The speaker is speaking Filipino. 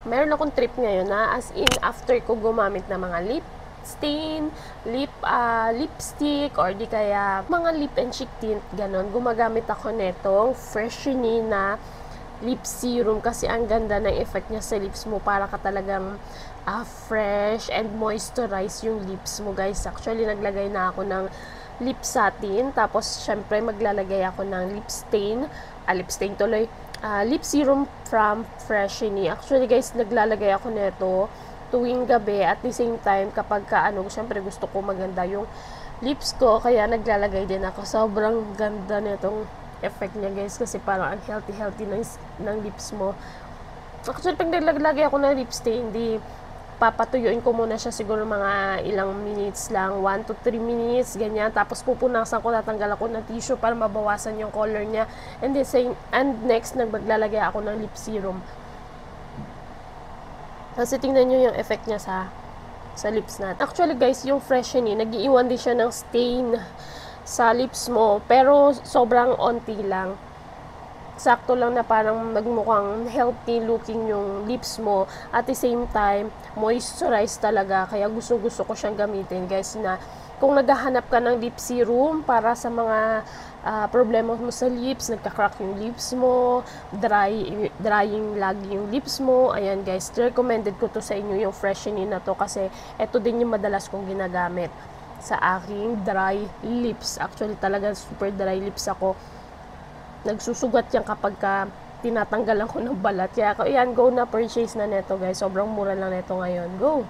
meron akong trip ngayon na as in after ko gumamit ng mga lip stain, lipstick, or di kaya mga lip and cheek tint, ganon, gumagamit ako netong Freshini na lip serum kasi ang ganda ng effect niya sa lips mo, para ka talagang fresh and moisturize yung lips mo, guys. Actually, naglagay na ako ng lip satin, tapos syempre maglalagay ako ng lip serum from Freshini. Actually, guys, naglalagay ako nito tuwing gabi, at the same time kapag syempre gusto ko maganda yung lips ko, kaya naglalagay din ako. Sobrang ganda nitong effect niya, guys, kasi parang ang healthy ng lips mo. Actually, pag naglagay ako ng lip stain, hindi papatuyuin ko muna siya siguro mga ilang minutes lang, 1 to 3 minutes, ganyan. Tapos pupunasan ko, tatanggal ako ng tissue para mabawasan yung color niya. And next, maglalagay ako ng lip serum. Kasi tingnan nyo yung effect niya sa lips natin. Actually, guys, yung Freshini, nag-iiwan din siya ng stain sa lips mo, pero sobrang onti lang. Sakto lang na parang magmukhang healthy looking yung lips mo. At the same time, moisturize talaga. Kaya gusto ko siyang gamitin, guys, na kung naghahanap ka ng lip serum para sa mga problema mo sa lips, nagka-crack yung lips mo, drying lagi yung lips mo, ayan, guys, recommended ko to sa inyo, yung Freshini na to, kasi ito din yung madalas kong ginagamit sa aking dry lips. Actually, talaga super dry lips ako. Nagsusugat yan kapag tinatanggalan ko ng balat. Kaya, ayan, go na purchase na neto, guys. Sobrang mura lang neto ngayon. Go!